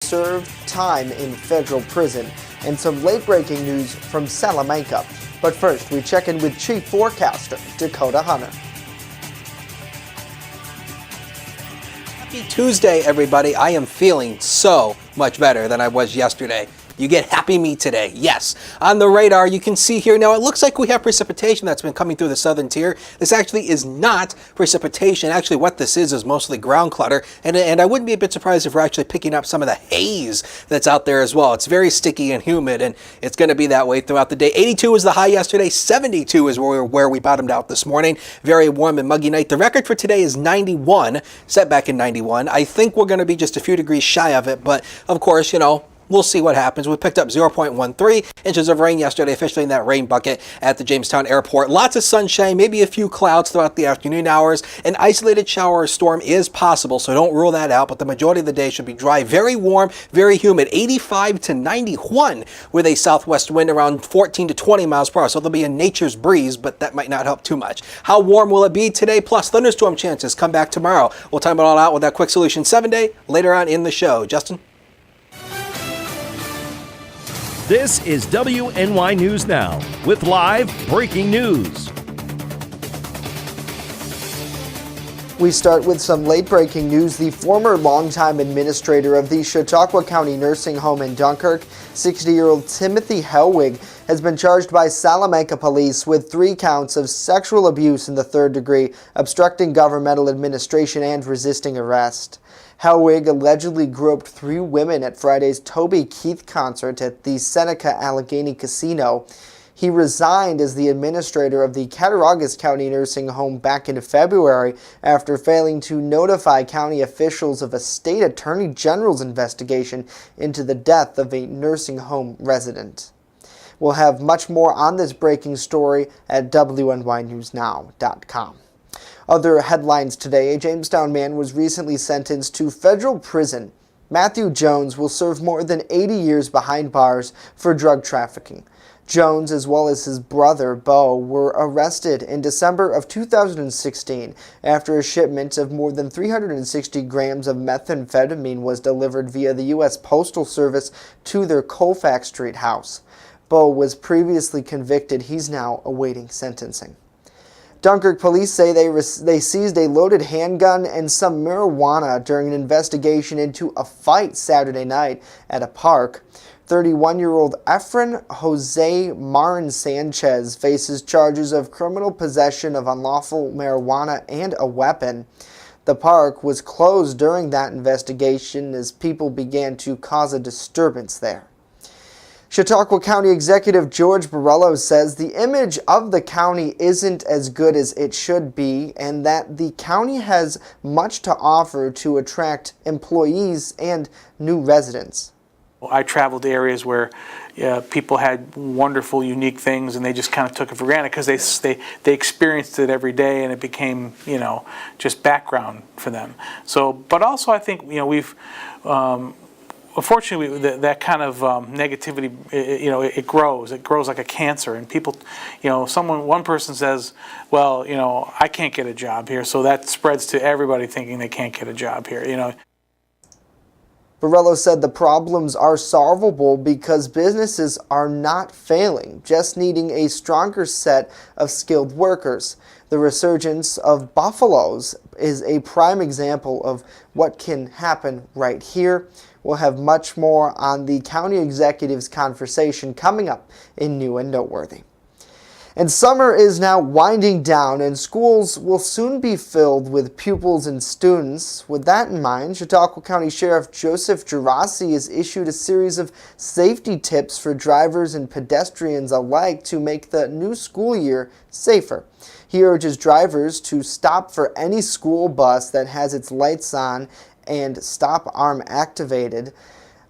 serve time in federal prison, and some late-breaking news from Salamanca. But first, we check in with Chief Forecaster Dakota Hunter. Happy Tuesday, everybody. I am feeling so much better than I was yesterday. You get happy me today. Yes. On the radar, you can see here now, it looks like we have precipitation that's been coming through the southern tier. This actually is not precipitation. Actually, what this is mostly ground clutter. And I wouldn't be a bit surprised if we're actually picking up some of the haze that's out there as well. It's very sticky and humid, and it's going to be that way throughout the day. 82 was the high yesterday. 72 is where we bottomed out this morning. Very warm and muggy night. The record for today is 91, set back in 91. I think we're going to be just a few degrees shy of it, but of course, you know, we'll see what happens. We picked up 0.13 inches of rain yesterday, officially in that rain bucket at the Jamestown Airport. Lots of sunshine, maybe a few clouds throughout the afternoon hours. An isolated shower or storm is possible, so don't rule that out, but the majority of the day should be dry, very warm, very humid, 85 to 91 with a southwest wind around 14 to 20 miles per hour. So there'll be a nature's breeze, but that might not help too much. How warm will it be today? Plus thunderstorm chances come back tomorrow. We'll time it all out with that Quick Solution 7-day later on in the show. Justin? This is WNY News Now with live breaking news. We start with some late-breaking news. The former longtime administrator of the Chautauqua County Nursing Home in Dunkirk, 60-year-old Timothy Hellwig, has been charged by Salamanca police with 3 counts of sexual abuse in the 3rd degree, obstructing governmental administration, and resisting arrest. Hellwig allegedly groped 3 women at Friday's Toby Keith concert at the Seneca Allegheny Casino. He resigned as the administrator of the Cattaraugus County Nursing Home back in February after failing to notify county officials of a state attorney general's investigation into the death of a nursing home resident. We'll have much more on this breaking story at WNYNewsNow.com. Other headlines today: a Jamestown man was recently sentenced to federal prison. Matthew Jones will serve more than 80 years behind bars for drug trafficking. Jones, as well as his brother, Bo, were arrested in December of 2016 after a shipment of more than 360 grams of methamphetamine was delivered via the U.S. Postal Service to their Colfax Street house. Bo was previously convicted. He's now awaiting sentencing. Dunkirk police say they seized a loaded handgun and some marijuana during an investigation into a fight Saturday night at a park. 31-year-old Efren Jose Marin Sanchez faces charges of criminal possession of unlawful marijuana and a weapon. The park was closed during that investigation as people began to cause a disturbance there. Chautauqua County Executive George Borrello says the image of the county isn't as good as it should be, and that the county has much to offer to attract employees and new residents. I traveled to areas where people had wonderful, unique things, and they just kind of took it for granted because they experienced it every day, and it became, you know, just background for them. So, but also I think, you know, we've unfortunately, that kind of negativity, it grows. It grows like a cancer, and people, one person says, well, I can't get a job here, so that spreads to everybody thinking they can't get a job here, Borrello said the problems are solvable because businesses are not failing, just needing a stronger set of skilled workers. The resurgence of buffaloes is a prime example of what can happen right here. We'll have much more on the county executive's conversation coming up in New and Noteworthy. And summer is now winding down, and schools will soon be filled with pupils and students. With that in mind, Chautauqua County Sheriff Joseph Gerasi has issued a series of safety tips for drivers and pedestrians alike to make the new school year safer. He urges drivers to stop for any school bus that has its lights on and stop arm activated.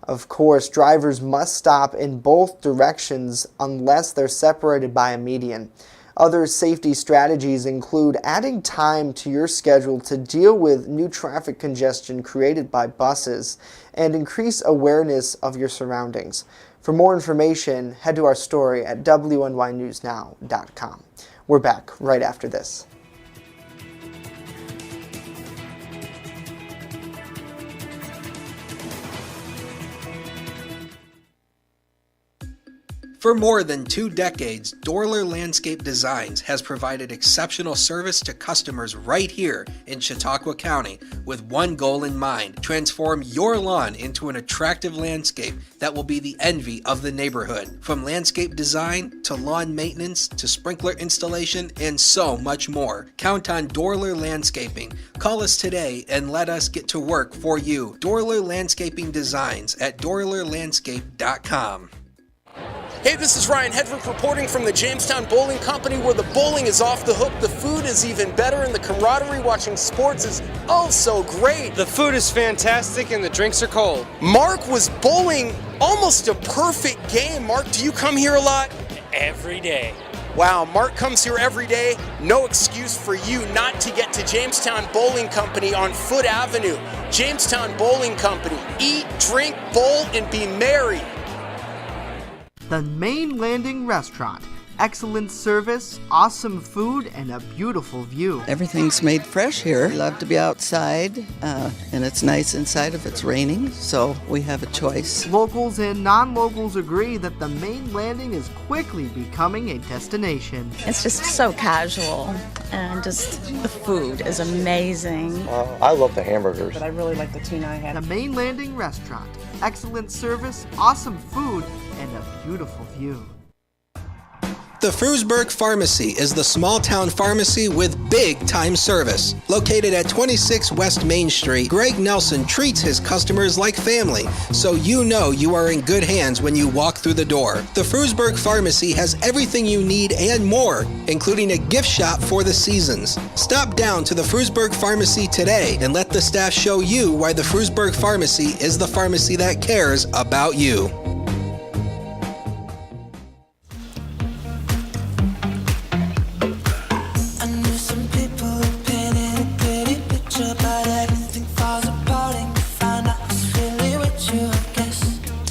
Of course, drivers must stop in both directions unless they're separated by a median. Other safety strategies include adding time to your schedule to deal with new traffic congestion created by buses and increase awareness of your surroundings. For more information, head to our story at WNYNewsNow.com. We're back right after this. For more than 2 decades, Dorler Landscape Designs has provided exceptional service to customers right here in Chautauqua County with one goal in mind: transform your lawn into an attractive landscape that will be the envy of the neighborhood. From landscape design to lawn maintenance to sprinkler installation and so much more. Count on Dorler Landscaping. Call us today and let us get to work for you. Dorler Landscaping Designs at dorlerlandscape.com. Hey, this is Ryan Hedrick reporting from the Jamestown Bowling Company, where the bowling is off the hook, the food is even better, and the camaraderie watching sports is oh so great. The food is fantastic and the drinks are cold. Mark was bowling almost a perfect game. Mark, do you come here a lot? Every day. Wow, Mark comes here every day. No excuse for you not to get to Jamestown Bowling Company on Foot Avenue. Jamestown Bowling Company. Eat, drink, bowl, and be merry. The Main Landing Restaurant. Excellent service, awesome food, and a beautiful view. Everything's made fresh here. We love to be outside, and it's nice inside if it's raining, so we have a choice. Locals and non-locals agree that the Main Landing is quickly becoming a destination. It's just so casual, and just the food is amazing. I love the hamburgers. But I really like the tuna I had. The Main Landing Restaurant. Excellent service, awesome food, and a beautiful view. The Frewsburg Pharmacy is the small town pharmacy with big time service. Located at 26 West Main Street, Greg Nelson treats his customers like family, so you know you are in good hands when you walk through the door. The Frewsburg Pharmacy has everything you need and more, including a gift shop for the seasons. Stop down to the Frewsburg Pharmacy today and let the staff show you why the Frewsburg Pharmacy is the pharmacy that cares about you.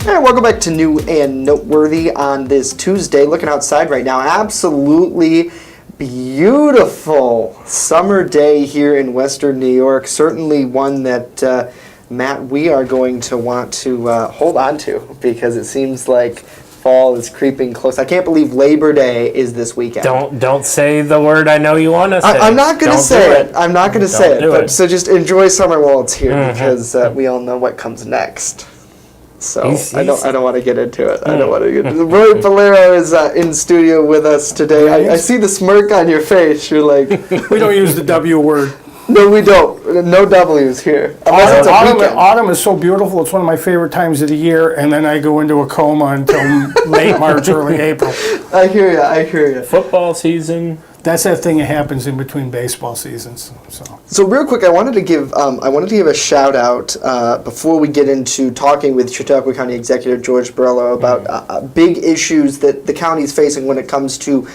Hey, welcome back to New and Noteworthy on this Tuesday. Looking outside right now, absolutely beautiful summer day here in Western New York. Certainly one that, Matt, we are going to want to hold on to because it seems like fall is creeping close. I can't believe Labor Day is this weekend. Don't say the word I know you want to say. I'm not going to say it. I'm not going to say it. Do But it. so just enjoy summer while it's here because we all know what comes next. So I don't want to get into it. I don't want to get into it. Roy Valero is in studio with us today. I see the smirk on your face. You're like, We don't use the W word. no, we don't. No W's here. Unless it's a weekend. Autumn is so beautiful. It's one of my favorite times of the year, and then I go into a coma until late March, early April. I hear you. Football season. That's that thing that happens in between baseball seasons. So real quick, I wanted to give a shout out before we get into talking with Chautauqua County Executive George Borrello about big issues that the county is facing when it comes to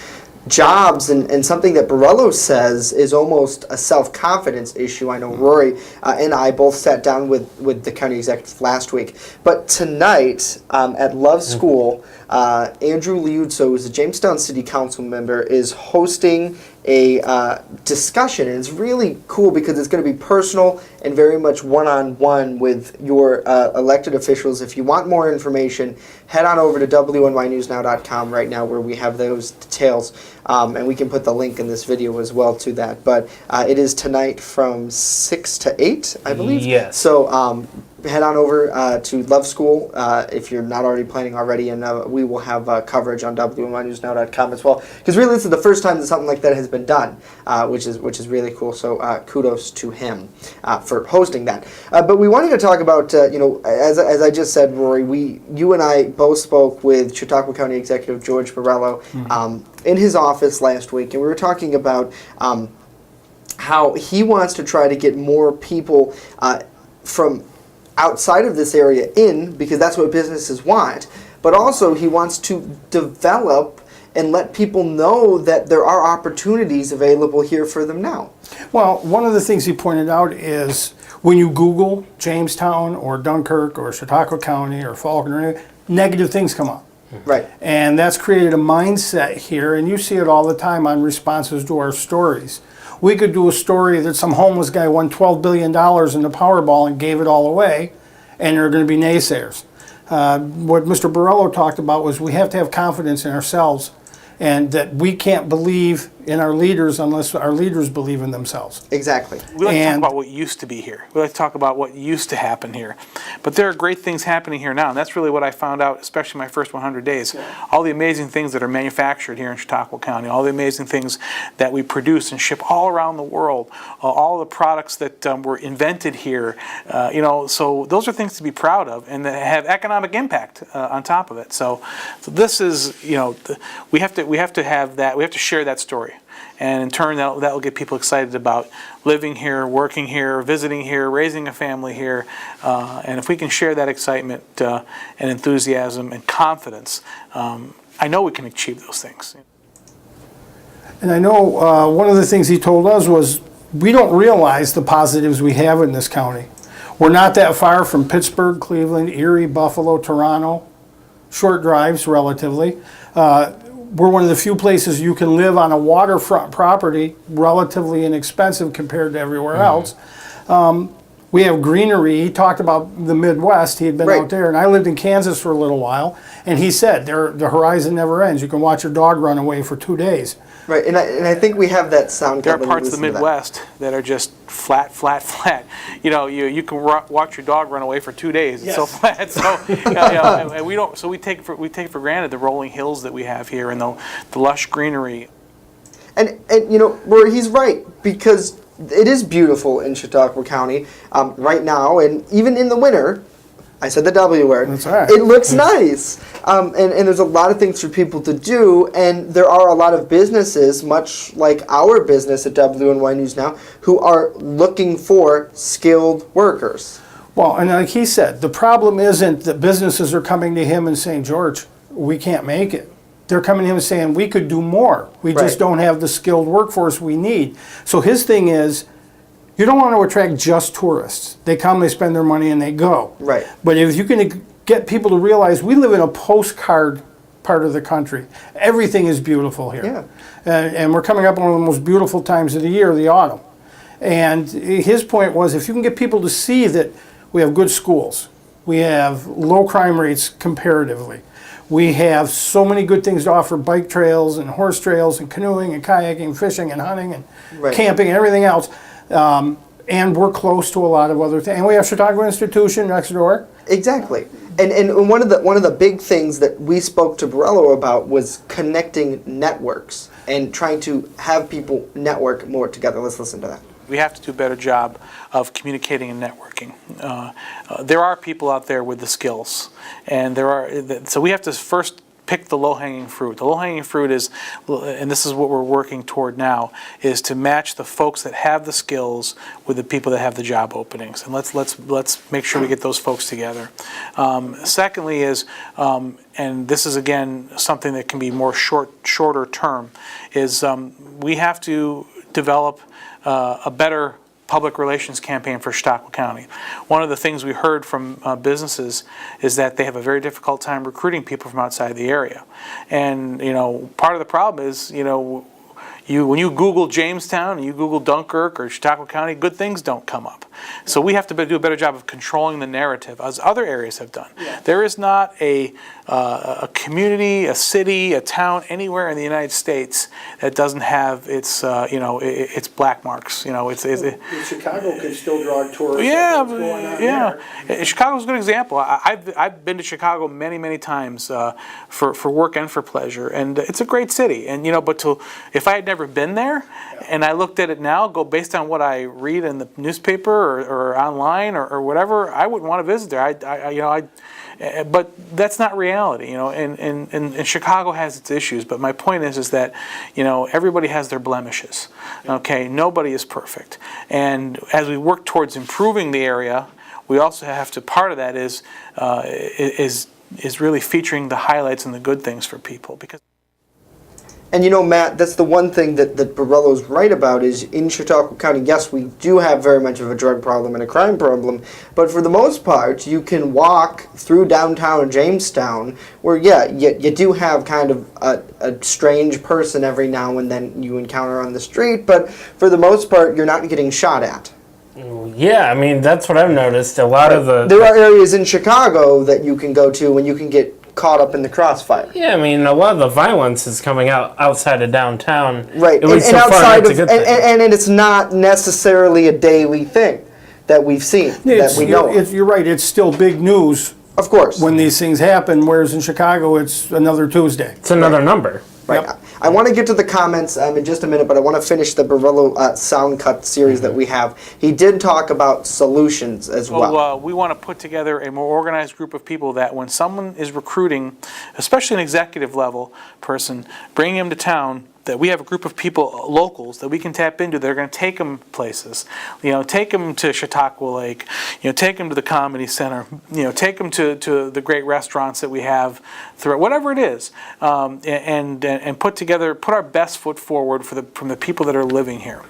jobs and something that Borrello says is almost a self-confidence issue. I know Rory and I both sat down with the county executive last week. But tonight at Love School, Andrew Liuzzo, who's a Jamestown City Council member, is hosting a discussion. And it's really cool because it's going to be personal and very much one-on-one with your elected officials. If you want more information, head on over to WNYNewsNow.com right now where we have those details. And we can put the link in this video as well to that. But it is tonight from 6 to 8, I believe. Yes. So head on over to Love School if you're not already planning already, and we will have coverage on WNYNewsNow.com as well. Because really, this is the first time that something like that has been done, which is really cool. So kudos to him for hosting that. But we wanted to talk about, as I just said, Rory, you and I both spoke with Chautauqua County Executive George Borrello in his office last week, and we were talking about how he wants to try to get more people from outside of this area in, because that's what businesses want, but also he wants to develop and let people know that there are opportunities available here for them now. Well, one of the things he pointed out is when you Google Jamestown or Dunkirk or Chautauqua County or Falcon, negative things come up. Right. And that's created a mindset here, and you see it all the time on responses to our stories. We could do a story that some homeless guy won $12 billion in the Powerball and gave it all away, and there are going to be naysayers. What Mr. Borrello talked about was we have to have confidence in ourselves, and that we can't believe in our leaders unless our leaders believe in themselves. Exactly. We like to talk about what used to be here. We like to talk about what used to happen here. But there are great things happening here now, and that's really what I found out, especially my first 100 days. All the amazing things that are manufactured here in Chautauqua County, all the amazing things that we produce and ship all around the world, all the products that were invented here. So those are things to be proud of and that have economic impact on top of it. So this is, we have to have that. We have to share that story. And in turn, that will get people excited about living here, working here, visiting here, raising a family here. And if we can share that excitement and enthusiasm and confidence, I know we can achieve those things. And I know one of the things he told us was we don't realize the positives we have in this county. We're not that far from Pittsburgh, Cleveland, Erie, Buffalo, Toronto. Short drives, relatively. We're one of the few places you can live on a waterfront property, relatively inexpensive compared to everywhere else. We have greenery. He talked about the Midwest. He had been out there, and I lived in Kansas for a little while. And he said, the horizon never ends. You can watch your dog run away for 2 days. Right, and I think we have that sound. There are parts of the Midwest that are just flat, flat, flat. You can watch your dog run away for 2 days. It's so flat. So and we don't. So we take for granted the rolling hills that we have here and the lush greenery. And where he's right, because it is beautiful in Chautauqua County right now, and even in the winter. I said the W word. That's right. It looks nice. And there's a lot of things for people to do, and there are a lot of businesses, much like our business at WNY News Now, who are looking for skilled workers. Well, and like he said, the problem isn't that businesses are coming to him and saying, George, we can't make it. They're coming to him and saying, we could do more. We just don't have the skilled workforce we need. So his thing is, you don't want to attract just tourists. They come, they spend their money, and they go. Right. But if you can get people to realize we live in a postcard part of the country, everything is beautiful here. Yeah. And we're coming up on one of the most beautiful times of the year, the autumn. And his point was, if you can get people to see that we have good schools, we have low crime rates comparatively, we have so many good things to offer, bike trails and horse trails and canoeing and kayaking, fishing and hunting and camping and everything else. And we're close to a lot of other things. And we have Chautauqua Institution next door. Exactly. And one of the big things that we spoke to Borrello about was connecting networks and trying to have people network more together. Let's listen to that. We have to do a better job of communicating and networking. There are people out there with the skills, and so we have to first pick the low-hanging fruit. The low-hanging fruit is, and this is what we're working toward now, is to match the folks that have the skills with the people that have the job openings. And let's make sure we get those folks together. Secondly is, and this is again something that can be more shorter term, is we have to develop a better public relations campaign for Chautauqua County. One of the things we heard from businesses is that they have a very difficult time recruiting people from outside the area. And part of the problem is when you Google Jamestown and you Google Dunkirk or Chautauqua County, good things don't come up. So we have to do a better job of controlling the narrative, as other areas have done. Yeah. There is not a community, a city, a town anywhere in the United States that doesn't have its its black marks. Chicago can still draw tourists. Yeah. Chicago's a good example. I've been to Chicago many times for work and for pleasure, and it's a great city. And but if I had never been there, and I looked at it now, go based on what I read in the newspaper or online or whatever, I wouldn't want to visit there. But that's not reality, and Chicago has its issues. But my point is that, everybody has their blemishes. Okay, nobody is perfect. And as we work towards improving the area, we also have to. Part of that is really featuring the highlights and the good things for people, because. And Matt, that's the one thing that Borrello's right about is in Chautauqua County, yes, we do have very much of a drug problem and a crime problem, but for the most part, you can walk through downtown Jamestown where, you do have kind of a strange person every now and then you encounter on the street, but for the most part, you're not getting shot at. Yeah, I mean, that's what I've noticed. A lot of the... There are areas in Chicago that you can go to when you can get caught up in the crossfire. Yeah, I mean, a lot of the violence is coming out outside of downtown. Right, At least and so far, outside that's of, a good thing. and it's not necessarily a daily thing that we've seen, that we know of. You're right, it's still big news Of course. when these things happen, whereas in Chicago, it's another Tuesday. It's another number. Right. Yep. I want to get to the comments in just a minute, but I want to finish the Borello sound cut series that we have. He did talk about solutions as well. Well, we want to put together a more organized group of people that when someone is recruiting, especially an executive level person, bringing them to town, that we have a group of people, locals, that we can tap into that are going to take them places. Take them to Chautauqua Lake, take them to the Comedy Center, take them to the great restaurants that we have throughout, whatever it is, and put our best foot forward from the people that are living here.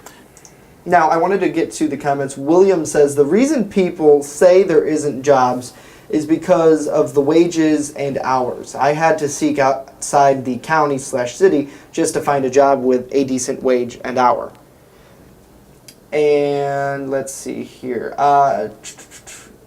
Now, I wanted to get to the comments. William says, the reason people say there isn't jobs is because of the wages and hours. I had to seek outside the county/city just to find a job with a decent wage and hour. And let's see here.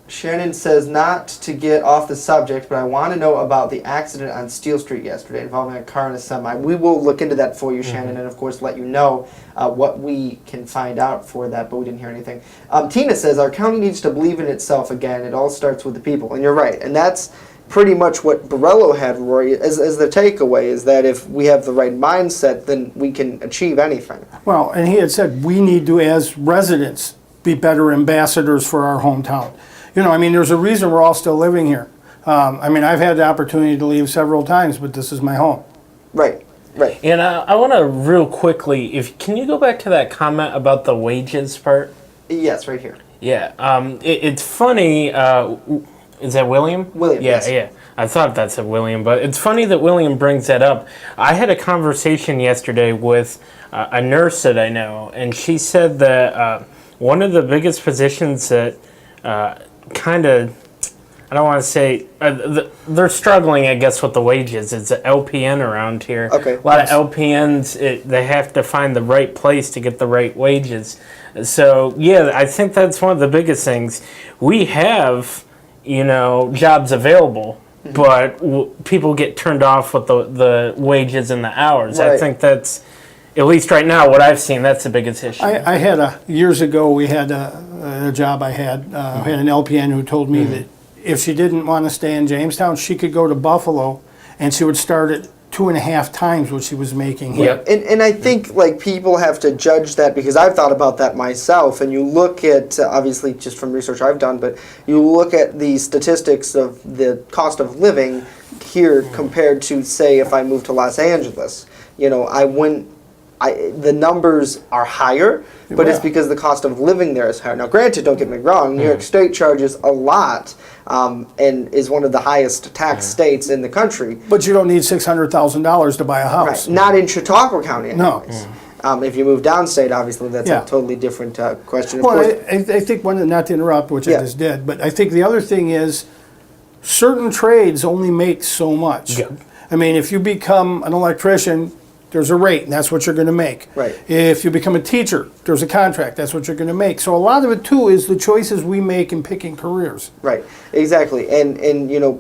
Shannon says, not to get off the subject, but I want to know about the accident on Steel Street yesterday involving a car and a semi. We will look into that for you, Shannon, and of course let you know what we can find out for that, but we didn't hear anything. Tina says, our county needs to believe in itself again. It all starts with the people. And you're right. And that's pretty much what Borello had, Rory, as the takeaway, is that if we have the right mindset, then we can achieve anything. Well, and he had said, we need to, as residents, be better ambassadors for our hometown. There's a reason we're all still living here. I've had the opportunity to leave several times, but this is my home. Right. Right. And I want to real quickly, can you go back to that comment about the wages part? Yes, right here. Yeah. It's funny. Is that William? William, Yeah, yes. yeah. I thought that's a William, but it's funny that William brings that up. I had a conversation yesterday with a nurse that I know, and she said that one of the biggest positions that I don't want to say, they're struggling, I guess, with the wages. It's an LPN around here. Okay. A lot of LPNs, they have to find the right place to get the right wages. So, yeah, I think that's one of the biggest things. We have, jobs available, but people get turned off with the wages and the hours. Right. I think that's, at least right now, what I've seen, that's the biggest issue. I had years ago, we had a job I had an LPN who told me that if she didn't want to stay in Jamestown, she could go to Buffalo, and she would start at 2.5 times what she was making here. Yep. And I think people have to judge that, because I've thought about that myself, and you look at, obviously just from research I've done, but you look at the statistics of the cost of living here compared to, say, if I moved to Los Angeles. The numbers are higher, but it's because the cost of living there is higher. Now, granted, don't get me wrong, New York State charges a lot and is one of the highest tax states in the country. But you don't need $600,000 to buy a house. Right. Not in Chautauqua County, No. anyways. If you move downstate, obviously, that's Yeah. a totally different question. Of Well, course, I think not to interrupt, which Yeah. I just did, but I think the other thing is certain trades only make so much. Yeah. If you become an electrician, there's a rate, and that's what you're going to make. Right. If you become a teacher, there's a contract, that's what you're going to make. So a lot of it, too, is the choices we make in picking careers. right, exactly. And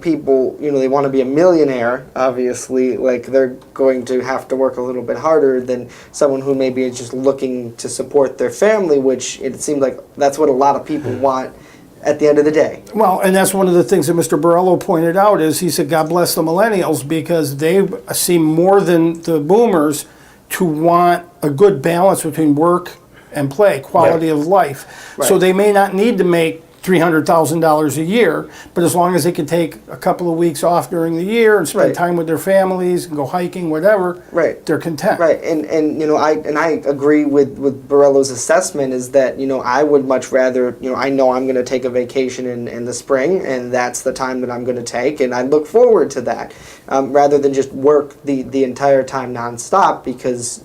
people, they want to be a millionaire, obviously, like they're going to have to work a little bit harder than someone who maybe is just looking to support their family, which it seems like that's what a lot of people want at the end of the day. Well, and that's one of the things that Mr. Borello pointed out is he said, God bless the millennials, because they seem more than the boomers to want a good balance between work and play, quality of life. So Right. they may not need to make $300,000 a year, but as long as they can take a couple of weeks off during the year and spend Right. time with their families and go hiking, whatever, Right. they're content. Right, and I agree with Borello's assessment is that I would much rather I know I'm going to take a vacation in the spring, and that's the time that I'm going to take, and I look forward to that rather than just work the entire time nonstop, because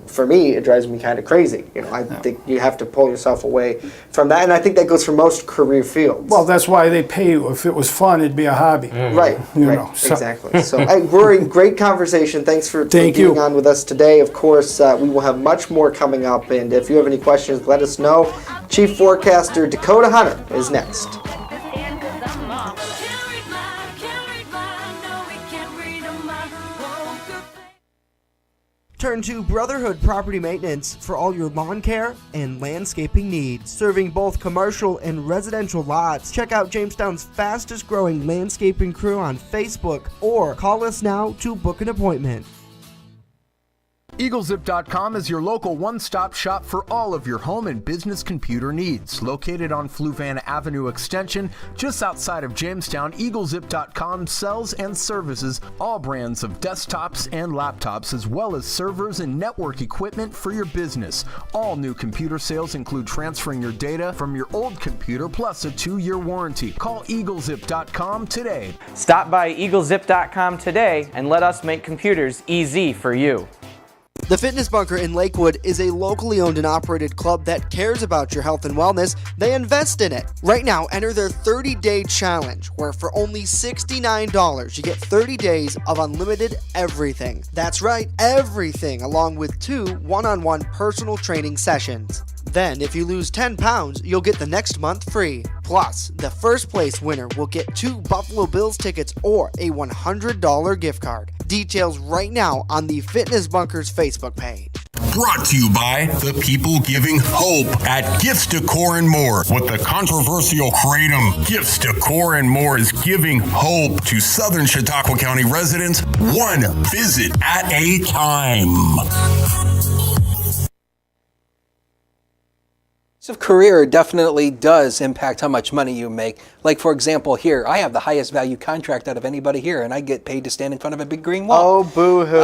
for me, it drives me kind of crazy. I think you have to pull yourself away from that, and I think that goes for most career fields. Well, that's why they pay you. If it was fun, it'd be a hobby. Right, So. exactly. So, Rory, great conversation. Thanks for being on with us today. Of course, we will have much more coming up, and if you have any questions, let us know. Chief Forecaster Dakota Hunter is next. Turn to Brotherhood Property Maintenance for all your lawn care and landscaping needs. Serving both commercial and residential lots. Check out Jamestown's fastest growing landscaping crew on Facebook or call us now to book an appointment. EagleZip.com is your local one-stop shop for all of your home and business computer needs. Located on Fluvan Avenue Extension, just outside of Jamestown, EagleZip.com sells and services all brands of desktops and laptops, as well as servers and network equipment for your business. All new computer sales include transferring your data from your old computer plus a 2-year warranty. Call EagleZip.com today. Stop by EagleZip.com today and let us make computers easy for you. The Fitness Bunker in Lakewood is a locally owned and operated club that cares about your health and wellness. They invest in it. Right now, enter their 30-day challenge, where for only $69, you get 30 days of unlimited everything. That's right, everything, along with 2 one-on-one personal training sessions. Then, if you lose 10 pounds, you'll get the next month free. Plus, the first place winner will get 2 Buffalo Bills tickets or a $100 gift card. Details right now on the Fitness Bunker's Facebook page. Brought to you by the people giving hope at Gifts Decor and More. With the controversial Kratom, Gifts Decor and More is giving hope to Southern Chautauqua County residents, one visit at a time. So career definitely does impact how much money you make. Like, for example, here, I have the highest value contract out of anybody here, and I get paid to stand in front of a big green wall. Oh, boo-hoo.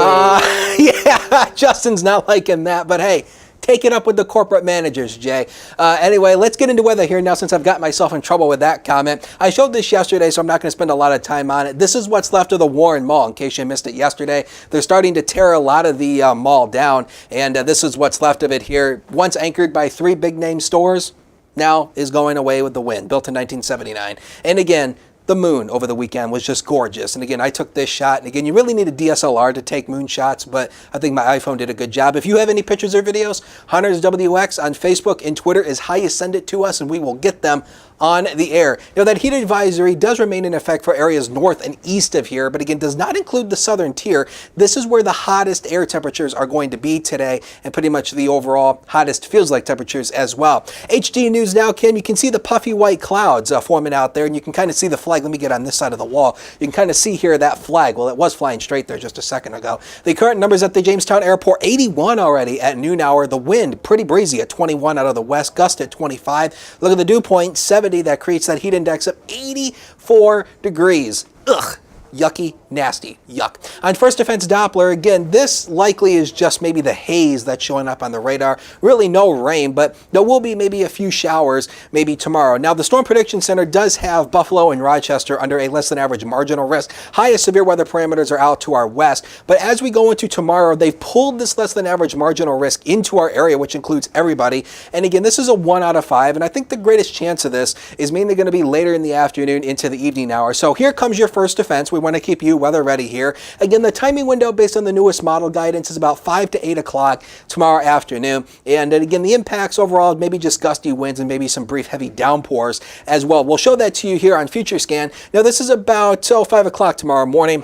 Yeah, Justin's not liking that, but hey, take it up with the corporate managers, Jay. Anyway, let's get into weather here now since I've got myself in trouble with that comment. I showed this yesterday, so I'm not going to spend a lot of time on it. This is what's left of the Warren Mall, in case you missed it yesterday. They're starting to tear a lot of the mall down, and this is what's left of it here. Once anchored by 3 big-name stores, now is going away with the wind, built in 1979. And again, the moon over the weekend was just gorgeous. And again, I took this shot. And again, you really need a DSLR to take moon shots, but I think my iPhone did a good job. If you have any pictures or videos, Hunters WX on Facebook and Twitter is how you send it to us, and we will get them on the air. Now, that heat advisory does remain in effect for areas north and east of here, but again, does not include the southern tier. This is where the hottest air temperatures are going to be today, and pretty much the overall hottest feels like temperatures as well. HD News now, Kim, you can see the puffy white clouds forming out there, and you can kind of see the flag. Let me get on this side of the wall. You can kind of see here that flag. Well, it was flying straight there just a second ago. The current numbers at the Jamestown Airport, 81 already at noon hour. The wind, pretty breezy at 21 out of the west, gust at 25. Look at the dew point, 70. That creates that heat index of 84 degrees. Ugh. Yucky, nasty, yuck. On First Defense Doppler, again, this likely is just maybe the haze that's showing up on the radar. Really no rain, but there will be maybe a few showers maybe tomorrow. Now, the Storm Prediction Center does have Buffalo and Rochester under a less than average marginal risk. Highest severe weather parameters are out to our west, but as we go into tomorrow, they've pulled this less than average marginal risk into our area, which includes everybody. And again, this is a 1 out of 5, and I think the greatest chance of this is mainly going to be later in the afternoon into the evening hour. So here comes your First Defense. We want to keep you weather ready here. Again, the timing window based on the newest model guidance is about 5 to 8 o'clock tomorrow afternoon. And again, the impacts overall, maybe just gusty winds and maybe some brief heavy downpours as well. We'll show that to you here on Future Scan. Now, this is about 5 o'clock tomorrow morning.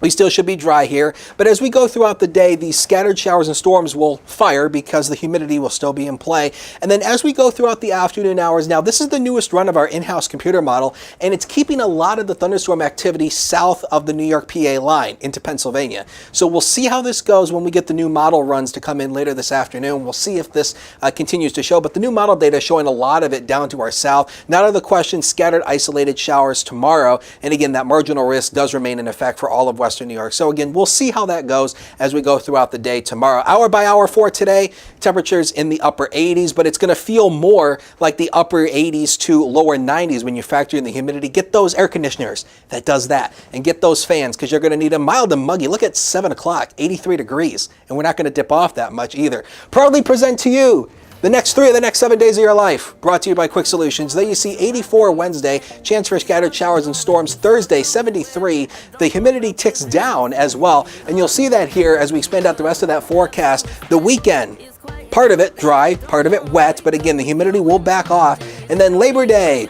We still should be dry here, but as we go throughout the day, these scattered showers and storms will fire because the humidity will still be in play. And then as we go throughout the afternoon hours, now this is the newest run of our in-house computer model, and it's keeping a lot of the thunderstorm activity south of the New York PA line into Pennsylvania. So we'll see how this goes when we get the new model runs to come in later this afternoon. We'll see if this continues to show, but the new model data is showing a lot of it down to our south. Not out of the question, scattered isolated showers tomorrow. And again, that marginal risk does remain in effect for all of West Western New York. So again, we'll see how that goes as we go throughout the day tomorrow. Hour by hour for today, temperatures in the upper 80s, but it's going to feel more like the upper 80s to lower 90s when you factor in the humidity. Get those air conditioners that does that, and get those fans because you're going to need them mild and muggy. Look at 7 o'clock, 83 degrees, and we're not going to dip off that much either. Proudly present to you the next 3 of the next 7 days of your life, brought to you by Quick Solutions. Then you see 84 Wednesday, chance for scattered showers and storms. Thursday, 73. The humidity ticks down as well, and you'll see that here as we expand out the rest of that forecast. The weekend, part of it dry, part of it wet, but again, the humidity will back off. And then Labor Day,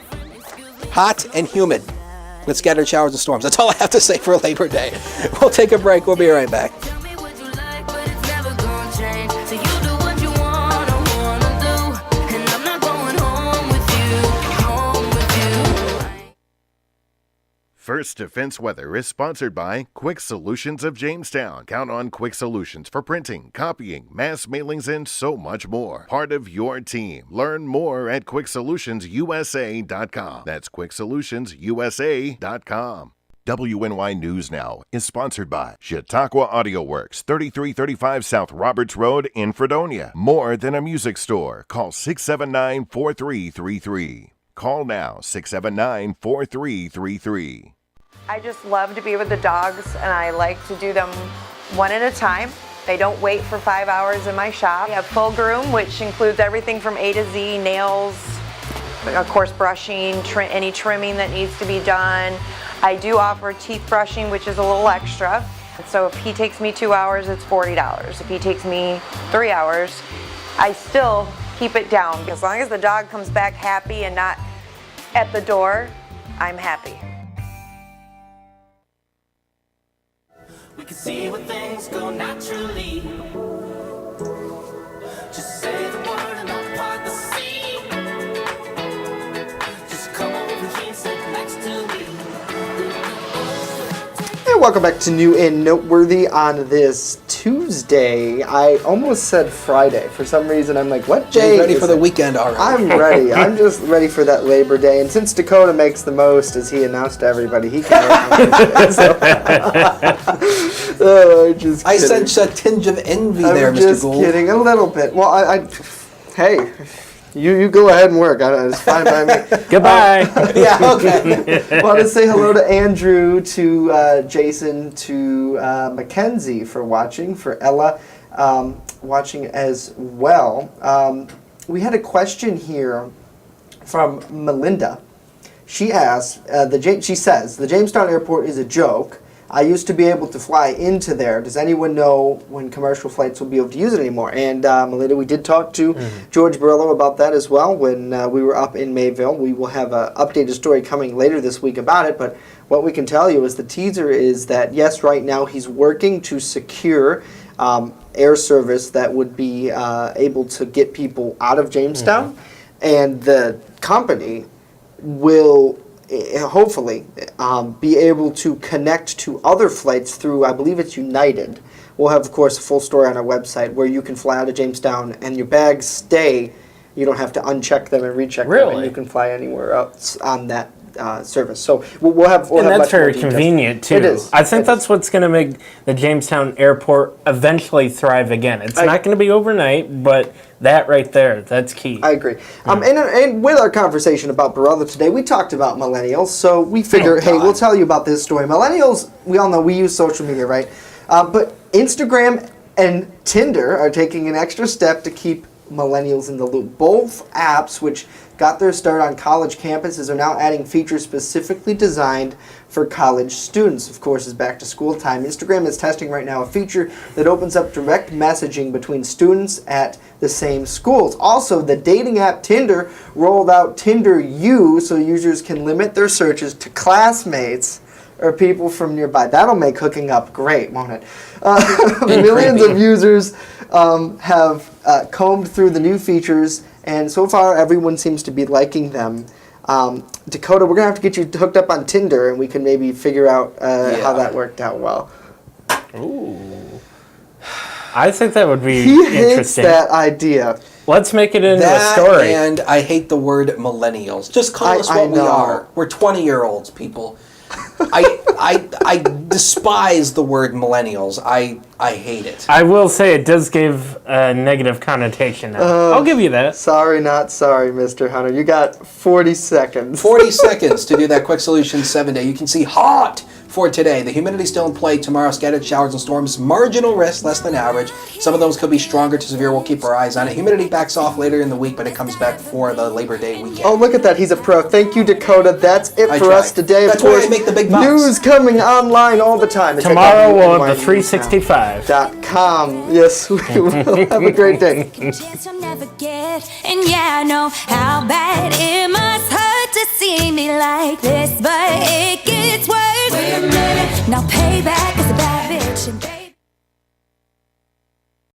hot and humid with scattered showers and storms. That's all I have to say for Labor Day. We'll take a break. We'll be right back. First Defense Weather is sponsored by Quick Solutions of Jamestown. Count on Quick Solutions for printing, copying, mass mailings, and so much more. Part of your team. Learn more at QuickSolutionsUSA.com. That's QuickSolutionsUSA.com. WNY News Now is sponsored by Chautauqua Audio Works, 3335 South Roberts Road in Fredonia. More than a music store. Call 679-4333. Call now, 679-4333. I just love to be with the dogs, and I like to do them one at a time. They don't wait for 5 hours in my shop. We have full groom, which includes everything from A to Z, nails, of course brushing, any trimming that needs to be done. I do offer teeth brushing, which is a little extra. So if he takes me 2 hours, it's $40. If he takes me 3 hours, I still keep it down. As long as the dog comes back happy and not at the door, I'm happy. We can see where things go naturally. Just say the word and I'll part the sea. Just come over here and sit next to me. Hey, welcome back to New and Noteworthy on this Tuesday. I almost said Friday. For some reason, I'm like, what day? Ready for the weekend already. I'm ready. I'm just ready for that Labor Day. And since Dakota makes the most, as he announced to everybody, he can work. Just I kidding. sense a tinge of envy I'm there, Mr. just Gould. kidding, a little bit. Well, hey, you go ahead and work. It's fine by me. Goodbye. Yeah, okay. Want to say hello to Andrew, to Jason, to Mackenzie for watching, for Ella watching as well. We had a question here from Melinda. She asked, she says, the Jamestown Airport is a joke. I used to be able to fly into there. Does anyone know when commercial flights will be able to use it anymore? And Melinda, we did talk to George Barillo about that as well when we were up in Mayville. We will have an updated story coming later this week about it, but what we can tell you is the teaser is that, yes, right now he's working to secure air service that would be able to get people out of Jamestown, and the company will hopefully be able to connect to other flights through, I believe it's United. We'll have, of course, a full story on our website where you can fly out of Jamestown and your bags stay. You don't have to uncheck them and recheck them, and you can fly anywhere else on that service. So we'll have and have that's much very more details. convenient too. It is. I think that's what's going to make the Jamestown Airport eventually thrive again. It's not going to be overnight, but that right there, that's key. I agree. And with our conversation about Barillo today, we talked about millennials. So we figure, hey, we'll tell you about this story. Millennials, we all know we use social media, right? But Instagram and Tinder are taking an extra step to keep millennials in the loop. Both apps, which got their start on college campuses, are now adding features specifically designed for college students. Of course, it's back to school time. Instagram is testing right now a feature that opens up direct messaging between students at the same schools. Also, the dating app Tinder rolled out Tinder U so users can limit their searches to classmates or people from nearby. That'll make hooking up great, won't it? Millions of users have combed through the new features, and so far everyone seems to be liking them. Dakota, we're going to have to get you hooked up on Tinder, and we can maybe figure out how that worked out well. Ooh. I think that would be He hates interesting. that idea. Let's make it into That a story. And I hate the word millennials. Just call us what we are. We're 20-year-olds, people. I despise the word millennials. I hate it. I will say it does give a negative connotation now. I'll give you that. Sorry, not sorry, Mr. Hunter. You got 40 seconds. 40 seconds to do that quick solution 7-day. You can see hot for today. The humidity still in play. Tomorrow, scattered showers and storms. Marginal risk, less than average. Some of those could be stronger to severe. We'll keep our eyes on it. Humidity backs off later in the week, but it comes back for the Labor Day weekend. Oh, look at that. He's a pro. Thank you, Dakota. That's it for us today. That's why I make the big bucks. News coming online all the time. It's Tomorrow we'll have the 365.com. Yes, we will. Have a great day. And yeah, I know how bad it must hurt to see me like this, but it gets worse. Wait a minute. Now payback is